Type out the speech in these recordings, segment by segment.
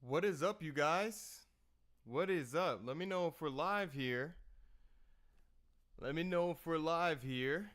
What is up, you guys? What is up? Let me know if we're live here. Let me know if we're live here.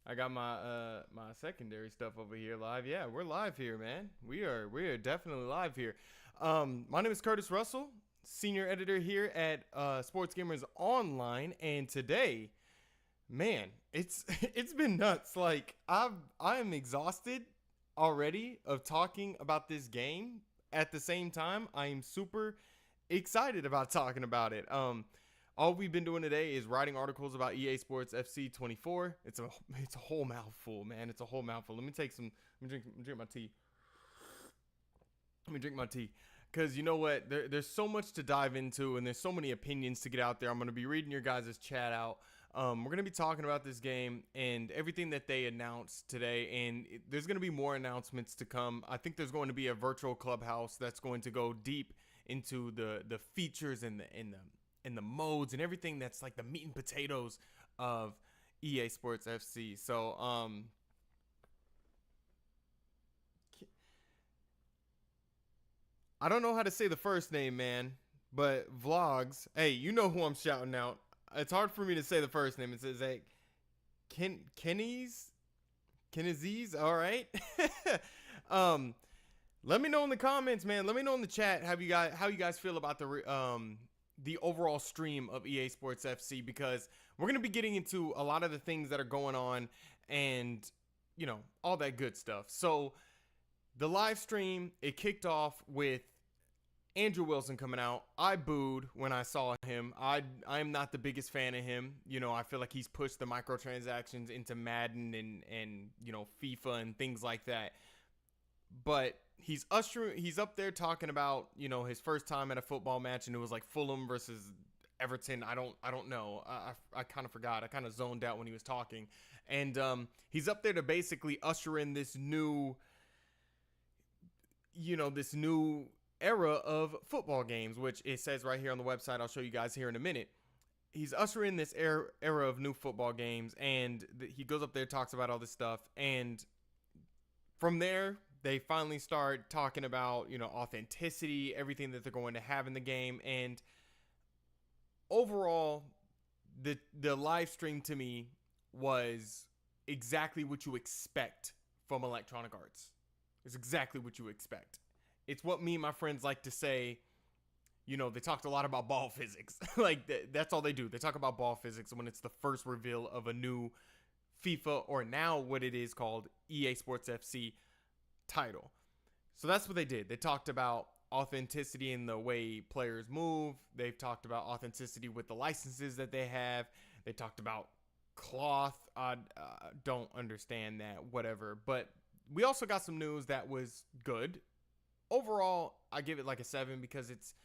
I got my secondary stuff over here live. Yeah, we're live here, man. We are definitely live here. My name is Curtis Russell, senior editor here at Sports Gamers Online, and today, man, it's been nuts. Like I am exhausted already of talking about this game. At the same time, I am super excited about talking about it. All we've been doing today is writing articles about EA Sports FC 24. It's a whole mouthful, man. It's a whole mouthful. Let me drink my tea. Let me drink my tea. Because you know what? There's so much to dive into, and there's so many opinions to get out there. I'm going to be reading your guys' chat out. We're going to be talking about this game and everything that they announced today, and there's going to be more announcements to come. I think there's going to be a virtual clubhouse that's going to go deep into the features and the modes and everything that's like the meat and potatoes of EA Sports FC. So I don't know how to say the first name, man, but Vlogs. Hey, you know who I'm shouting out. It's hard for me to say the first name. It says like Kenny's. All right. Let me know in the comments, man. Let me know in the chat how you guys feel about the overall stream of EA Sports FC, because we're gonna be getting into a lot of the things that are going on and all that good stuff. So the live stream, it kicked off with Andrew Wilson coming out. I booed when I saw him. I am not the biggest fan of him. I feel like he's pushed the microtransactions into Madden and FIFA and things like that. But he's up there talking about, his first time at a football match, and it was like Fulham versus Everton. I don't know. I kind of forgot. I kind of zoned out when he was talking. And he's up there to basically usher in this new era of football games, which it says right here on the website. I'll show you guys here in a minute. He's ushering this era of new football games, and he goes up there, talks about all this stuff, and from there they finally start talking about authenticity, everything that they're going to have in the game. And overall, the live stream to me was exactly what you expect from Electronic Arts. It's exactly what you expect. It's what me and my friends like to say. They talked a lot about ball physics. Like that's all they do. They talk about ball physics when it's the first reveal of a new FIFA, or now what it is called EA Sports FC title. So that's what they did. They talked about authenticity in the way players move. They've talked about authenticity with the licenses that they have. They talked about cloth. I don't understand that, whatever. But we also got some news that was good. Overall, I give it like a 7 because it's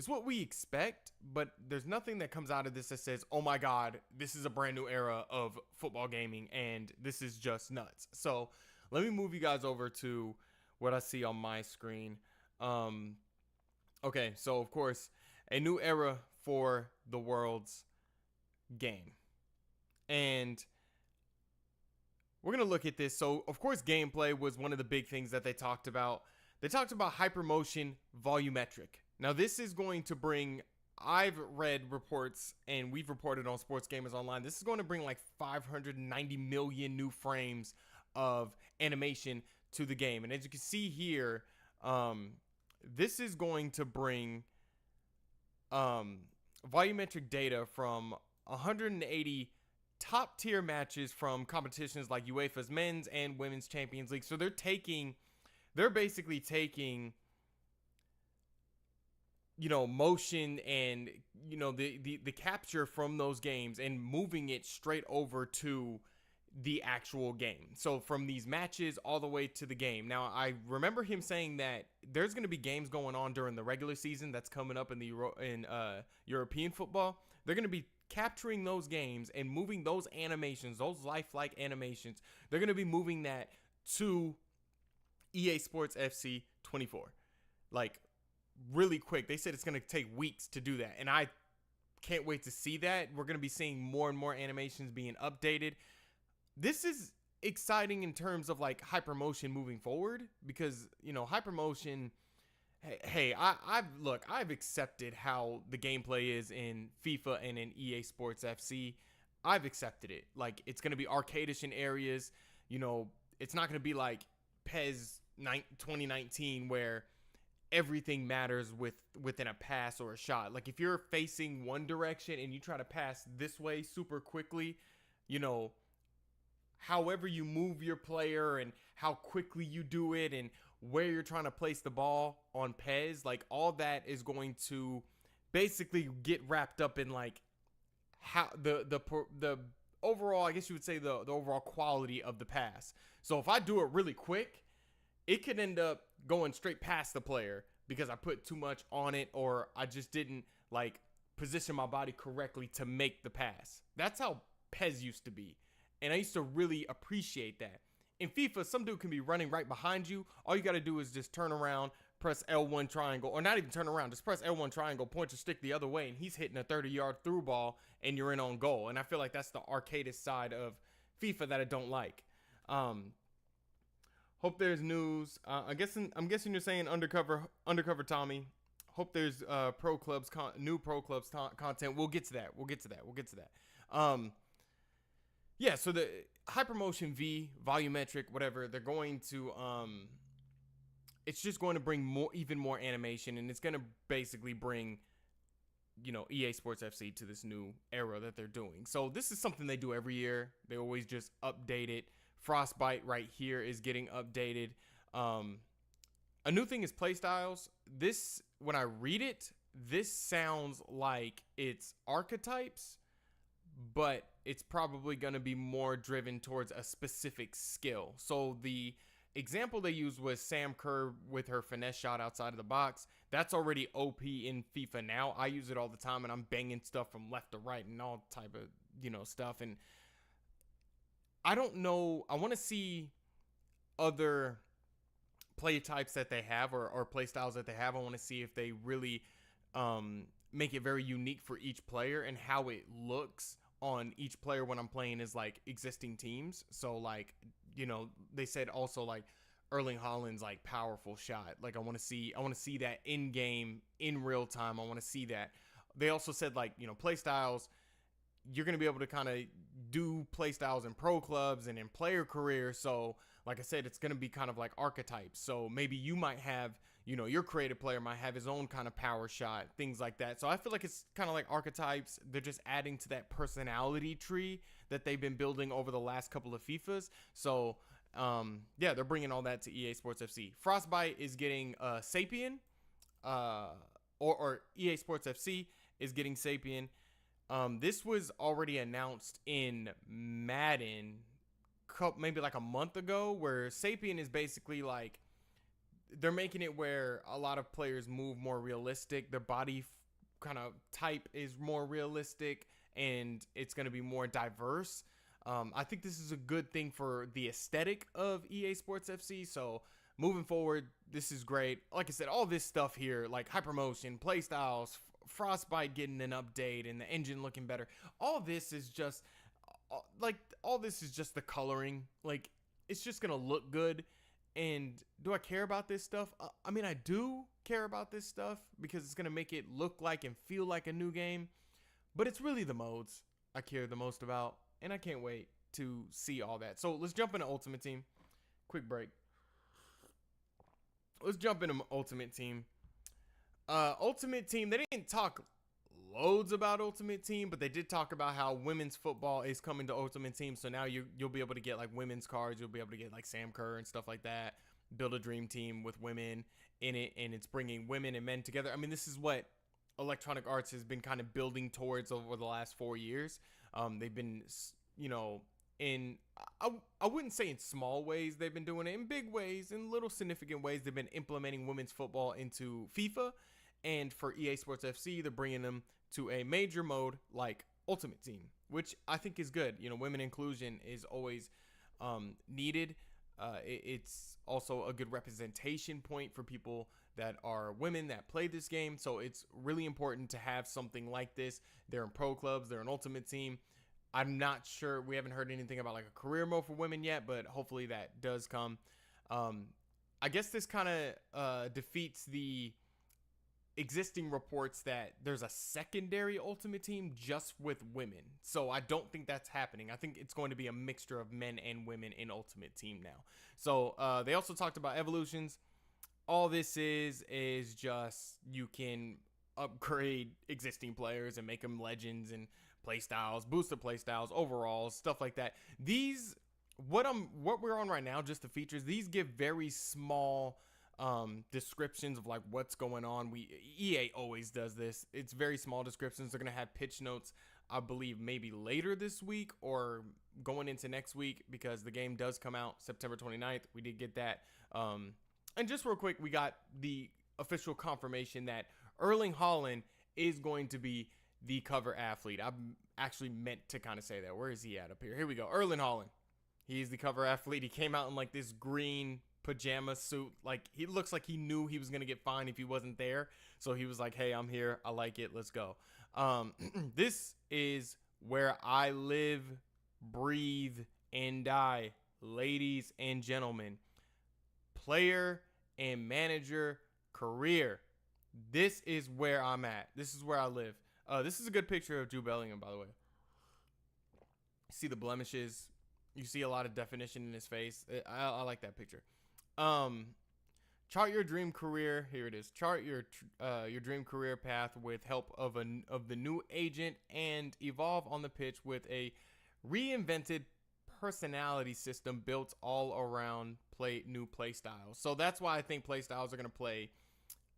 what we expect, but there's nothing that comes out of this that says, oh my God, this is a brand new era of football gaming and this is just nuts. So let me move you guys over to what I see on my screen. Okay, so of course, a new era for the world's game. And we're going to look at this. So, of course, gameplay was one of the big things that they talked about. They talked about hypermotion volumetric. Now, this is going to bring, I've read reports, and we've reported on Sports Gamers Online, this is going to bring like 590 million new frames of animation to the game. And as you can see here, this is going to bring volumetric data from 180 top tier matches from competitions like UEFA's Men's and Women's Champions League. So they're basically taking motion and the capture from those games and moving it straight over to the actual game. So from these matches all the way to the game. Now, I remember him saying that there's going to be games going on during the regular season that's coming up in the European football. They're going to be capturing those games and moving those animations, those lifelike animations. They're going to be moving that to EA Sports FC 24. Like, really quick. They said it's going to take weeks to do that, and I can't wait to see that. We're going to be seeing more and more animations being updated. This is exciting in terms of like hypermotion moving forward, because hypermotion Hey, I've accepted how the gameplay is in FIFA and in EA Sports FC. I've accepted it. Like, it's gonna be arcadish in areas. You know, it's not gonna be like PES 2019 where everything matters within a pass or a shot. Like, if you're facing one direction and you try to pass this way super quickly, you know, however you move your player and how quickly you do it and where you're trying to place the ball on PES, like all that is going to basically get wrapped up in like how the overall, I guess you would say the overall quality of the pass. So if I do it really quick, it could end up going straight past the player because I put too much on it or I just didn't like position my body correctly to make the pass. That's how PES used to be. And I used to really appreciate that. In FIFA, some dude can be running right behind you. All you got to do is just turn around, press L1 triangle, or not even turn around, just press L1 triangle, point your stick the other way, and he's hitting a 30-yard through ball, and you're in on goal. And I feel like that's the arcadist side of FIFA that I don't like. Hope there's news. I'm guessing you're saying undercover Tommy. Hope there's new pro clubs content. We'll get to that. Yeah, so the Hypermotion V, volumetric, whatever, they're going to it's just going to bring even more animation, and it's going to basically bring, you know, EA Sports FC to this new era that they're doing. So this is something they do every year. They always just update it. Frostbite right here is getting updated. A new thing is playstyles. This, when I read it, this sounds like it's archetypes, but it's probably going to be more driven towards a specific skill. So the example they used was Sam Kerr with her finesse shot outside of the box. That's already OP in FIFA now. I use it all the time, and I'm banging stuff from left to right and all type of, you know, stuff. And I don't know. I want to see other play types that they have or play styles that they have. I want to see if they really make it very unique for each player and how it looks on each player when I'm playing as like existing teams. So like, you know, they said also like Erling Haaland's like powerful shot. Like I want to see that in game in real time. I want to see that. They also said like, you know, play styles, you're going to be able to kind of do play styles in pro clubs and in player careers. So like I said, it's going to be kind of like archetypes. So maybe you might have, you know, your creative player might have his own kind of power shot, things like that. So I feel like it's kind of like archetypes. They're just adding to that personality tree that they've been building over the last couple of FIFAs. So, yeah, they're bringing all that to EA Sports FC. Frostbite is getting Sapien, or EA Sports FC is getting Sapien. This was already announced in Madden maybe like a month ago, where Sapien is basically like, they're making it where a lot of players move more realistic. Their body kind of type is more realistic, and it's going to be more diverse. I think this is a good thing for the aesthetic of EA Sports FC. So moving forward, this is great. Like I said, all this stuff here, like Hypermotion, playstyles, Frostbite getting an update, and the engine looking better. All this is just the coloring. Like, it's just going to look good. And do I care about this stuff? I mean, I do care about this stuff because it's going to make it look like and feel like a new game. But it's really the modes I care the most about. And I can't wait to see all that. So let's jump into Ultimate Team. Quick break. Let's jump into Ultimate Team. Ultimate Team, they didn't talk loads about Ultimate Team, but they did talk about how women's football is coming to Ultimate Team. So now you'll be able to get like women's cards. You'll be able to get like Sam Kerr and stuff like that. Build a dream team with women in it, and it's bringing women and men together. I mean, this is what Electronic Arts has been kind of building towards over the last 4 years. They've been, you know, I wouldn't say in small ways they've been doing it. In big ways, in little significant ways, they've been implementing women's football into FIFA. And for EA Sports FC, they're bringing them to a major mode like Ultimate Team, which I think is good. You know, women inclusion is always needed. It's also a good representation point for people that are women that play this game. So it's really important to have something like this. They're in pro clubs. They're an Ultimate Team. I'm not sure. We haven't heard anything about like a career mode for women yet, but hopefully that does come. I guess this kind of defeats the existing reports that there's a secondary Ultimate Team just with women. So I don't think that's happening. I think it's going to be a mixture of men and women in Ultimate Team now. So they also talked about evolutions. All this is just you can upgrade existing players and make them legends and playstyles, boost their playstyles, overalls, stuff like that. These what we're on right now, just the features, these give very small descriptions of like what's going on. EA always does this. It's very small descriptions. They're gonna have pitch notes, I believe, maybe later this week or going into next week, because the game does come out September 29th. We did get that. And just real quick, we got the official confirmation that Erling Haaland is going to be the cover athlete. I actually meant to kind of say that. Where is he at up here? Here we go. Erling Haaland. He's the cover athlete. He came out in like this green pajama suit. Like, he looks like he knew he was going to get fined if he wasn't there. So he was like, hey, I'm here. I like it. Let's go. This is where I live, breathe, and die. Ladies and gentlemen, player and manager career. This is where I'm at. This is where I live. This is a good picture of Jude Bellingham, by the way. See the blemishes. You see a lot of definition in his face. I like that picture. Chart your dream career. Here it is. Chart your dream career path with help of the new agent, and evolve on the pitch with a reinvented personality system built all around new play styles. So that's why I think play styles are going to play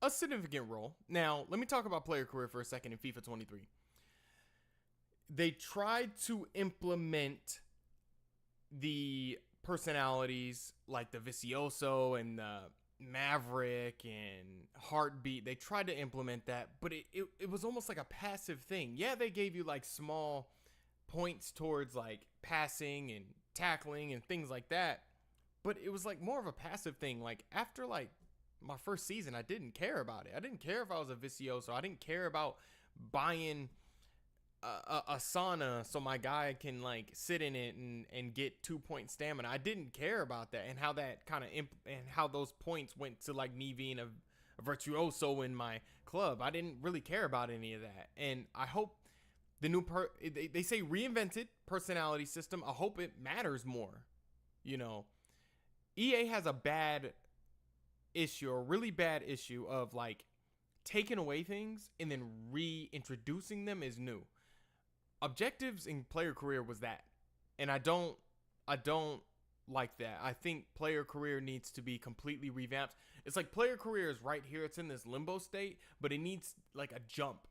a significant role. Now, let me talk about player career for a second in FIFA 23. They tried to implement the personalities like the Vicioso and the Maverick and Heartbeat. They tried to implement that, but it was almost like a passive thing. Yeah, they gave you like small points towards like passing and tackling and things like that, but it was like more of a passive thing. Like after like my first season, I didn't care about it. I didn't care if I was a Vicioso. I didn't care about buying a sauna so my guy can like sit in it and get 2-point stamina. I didn't care about that, and how that kind of and how those points went to like me being a virtuoso in my club. I didn't really care about any of that, and I hope the new they say reinvented personality system. I hope it matters more. You know, EA has a bad issue, a really bad issue of like taking away things and then reintroducing them as new. Objectives in player career was that, and I don't like that. I think player career needs to be completely revamped. It's like player career is right here. It's in this limbo state, but it needs like a jump.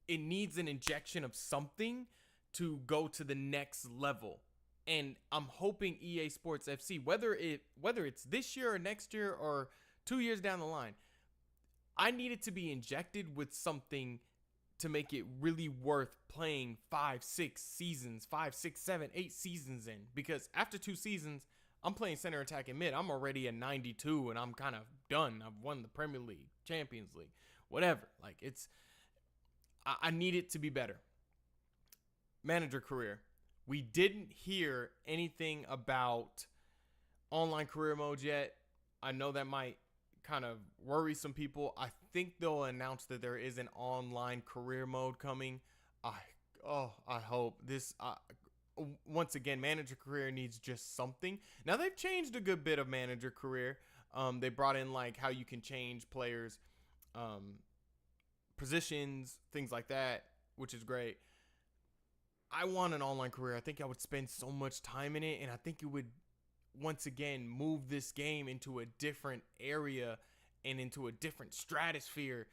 It needs an injection of something to go to the next level. And I'm hoping EA Sports FC, whether it's this year or next year or 2 years down the line, I need it to be injected with something to make it really worth playing 5, 6 seasons, 5, 6, 7, 8 seasons in. Because after 2 seasons, I'm playing center attack and mid. I'm already at 92 and I'm kind of done. I've won the Premier League, Champions League, whatever. Like, I need it to be better. Manager career. We didn't hear anything about online career mode yet. I know that might kind of worry some people. I think they'll announce that there is an online career mode coming. I hope this. Once again, manager career needs just something. Now they've changed a good bit of manager career. They brought in like how you can change players, positions, things like that, which is great. I want an online career. I think I would spend so much time in it, and I think it would once again move this game into a different area and into a different stratosphere.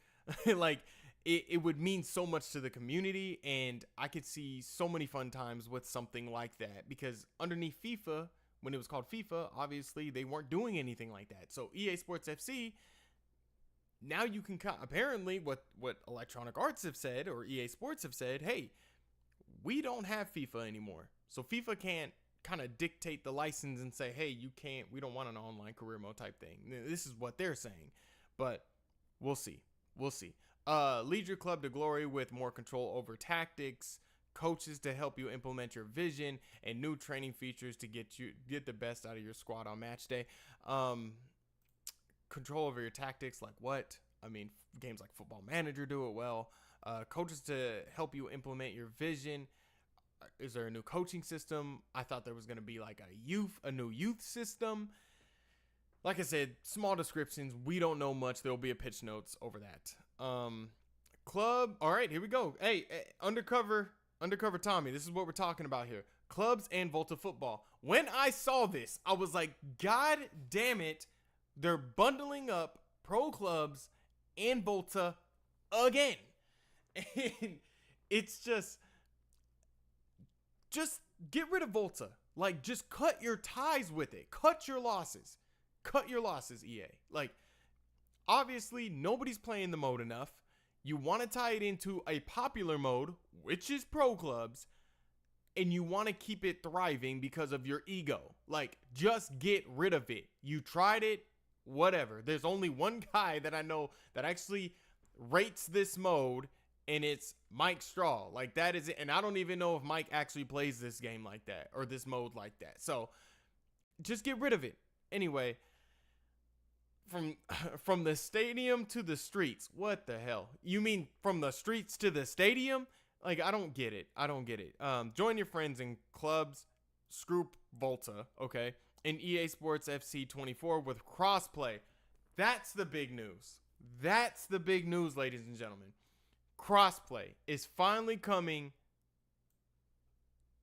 Like it would mean so much to the community, and I could see so many fun times with something like that, because underneath FIFA, when it was called FIFA, obviously they weren't doing anything like that. So EA Sports FC, now you can apparently what Electronic Arts have said, or EA Sports have said, hey, we don't have FIFA anymore. So FIFA can't kind of dictate the license and say, hey, we don't want an online career mode type thing. This is what they're saying, but we'll see. Lead your club to glory with more control over tactics, coaches to help you implement your vision, and new training features to get the best out of your squad on match day. control over your tactics. Like what? I mean, games like Football Manager do it well. Coaches to help you implement your vision. Is there a new coaching system? I thought there was going to be like a new youth system. Like I said, small descriptions. We don't know much. There'll be a pitch notes over that. Club. All right, here we go. Hey, undercover Tommy. This is what we're talking about here. Clubs and Volta football. When I saw this, I was like, God damn it. They're bundling up pro clubs and Volta again. And it's just get rid of Volta. Like, just cut your ties with it. Cut your losses. Cut your losses, EA. Like, obviously, nobody's playing the mode enough. You want to tie it into a popular mode, which is pro clubs, and you want to keep it thriving because of your ego. Like, just get rid of it. You tried it, whatever. There's only one guy that I know that actually rates this mode, and it's Mike Straw. Like, that is it. And I don't even know if Mike actually plays this game like that or this mode like that. So, just get rid of it. Anyway, from the stadium to the streets. What the hell? You mean from the streets to the stadium? Like, I don't get it. Join your friends in clubs. Screw Volta, okay? In EA Sports FC 24 with crossplay. That's the big news. That's the big news, ladies and gentlemen. Crossplay is finally coming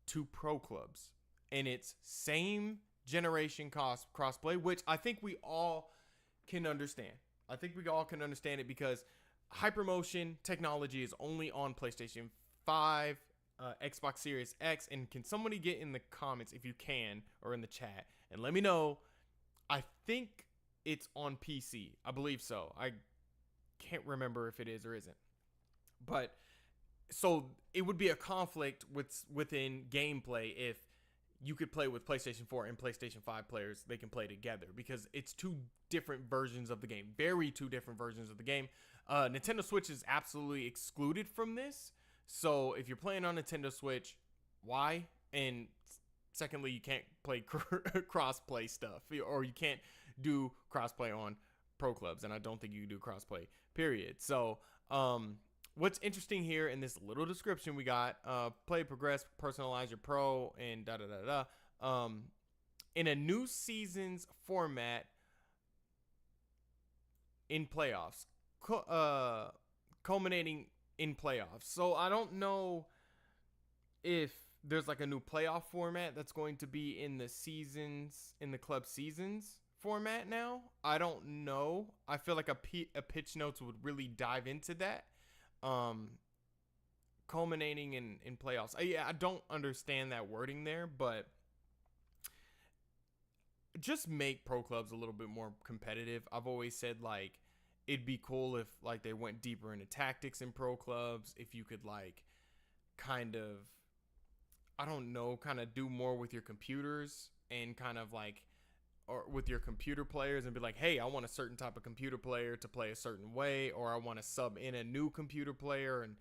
to pro clubs. And it's same generation crossplay, which I think we all can understand. I think we all can understand it because hypermotion technology is only on PlayStation 5, Xbox Series X, and can somebody get in the comments if you can, or in the chat, and let me know. I think it's on PC. I believe so. I can't remember if it is or isn't. But so it would be a conflict within gameplay if you could play with PlayStation 4 and PlayStation 5 players. They can play together because it's two different versions of the game. Two different versions of the game. Nintendo Switch is absolutely excluded from this. So if you're playing on Nintendo Switch, why? And secondly, you can't play cross-play stuff, or you can't do cross-play on pro clubs. And I don't think you can do cross-play, period. So what's interesting here in this little description we got, play, progress, personalize your pro, and in a new season's format in playoffs, culminating in playoffs. So I don't know if there's like a new playoff format that's going to be in the club seasons format now. I don't know. I feel like a pitch notes would really dive into that. Culminating in playoffs. I don't understand that wording there, but just make pro clubs a little bit more competitive. I've always said, like, it'd be cool if, like, they went deeper into tactics in pro clubs. If you could, like, kind of, I don't know, kind of do more with your computers and kind of, like, or with your computer players and be like, hey, I want a certain type of computer player to play a certain way, or I want to sub in a new computer player. And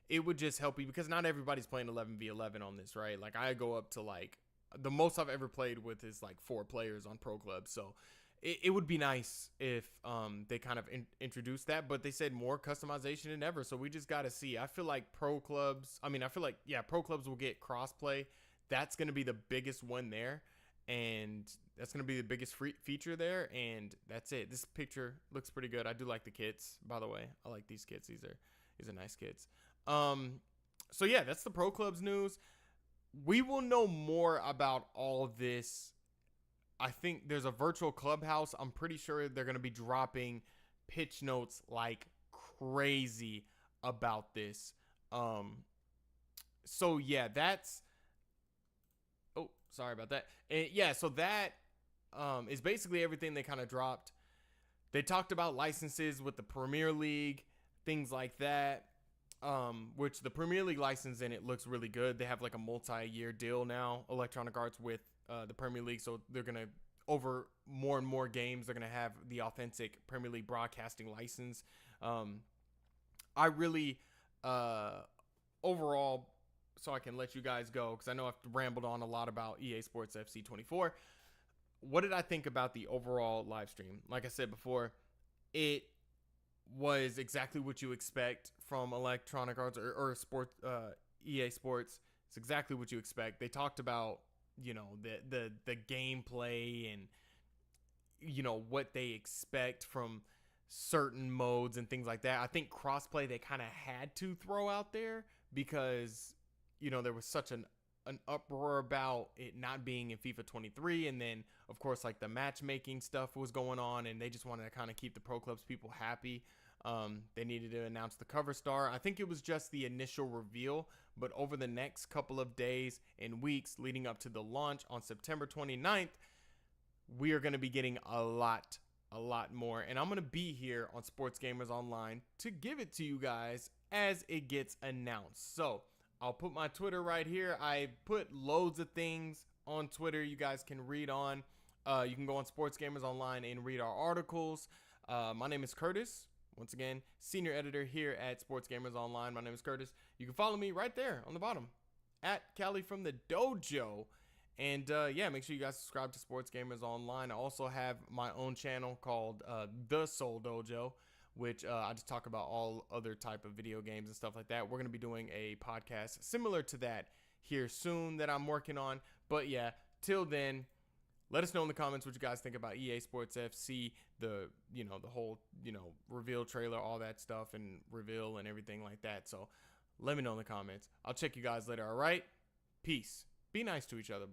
it would just help you because not everybody's playing 11v11 on this, right? Like, I go up to, like, the most I've ever played with is like 4 players on pro clubs. So it would be nice if they kind of introduced that, but they said more customization than ever. So we just got to see. I feel like pro clubs will get crossplay. That's going to be the biggest one there. And that's going to be the biggest feature there. And that's it. This picture looks pretty good. I do like the kits, by the way. I like these kits. These are nice kits. So yeah, that's the pro clubs news. We will know more about all of this. I think there's a virtual clubhouse. I'm pretty sure they're going to be dropping pitch notes like crazy about this. So yeah, that's, oh, sorry about that. And yeah, so that is basically everything they kind of dropped. They talked about licenses with the Premier League, things like that. Which the Premier League license in it looks really good. They have like a multi-year deal now, Electronic Arts, with the Premier League. So they're going to, over more and more games, they're going to have the authentic Premier League broadcasting license. I really, overall, so I can let you guys go, because I know I've rambled on a lot about EA Sports FC 24. What did I think about the overall live stream? Like I said before, it was exactly what you expect from Electronic Arts or sports EA Sports. It's exactly what you expect. They talked about, you know, the gameplay and, you know, what they expect from certain modes and things like that. I think crossplay they kind of had to throw out there because, you know, there was such an uproar about it not being in FIFA 23, and then of course like the matchmaking stuff was going on, and they just wanted to kind of keep the pro clubs people happy. They needed to announce the cover star. I think it was just the initial reveal, but over the next couple of days and weeks leading up to the launch on September 29th, we are going to be getting a lot more, and I'm going to be here on Sports Gamers Online to give it to you guys as it gets announced. So I'll put my Twitter right here. I put loads of things on Twitter you guys can read on. You can go on Sports Gamers Online and read our articles. My name is Curtis. Once again, senior editor here at Sports Gamers Online. My name is Curtis. You can follow me right there on the bottom at Cali from the Dojo. And yeah, make sure you guys subscribe to Sports Gamers Online. I also have my own channel called The Soul Dojo, which I just talk about all other type of video games and stuff like that. We're going to be doing a podcast similar to that here soon that I'm working on. But yeah, till then, let us know in the comments what you guys think about EA Sports FC, the whole, reveal trailer, all that stuff, and reveal and everything like that. So let me know in the comments. I'll check you guys later, all right? Peace. Be nice to each other, by the way.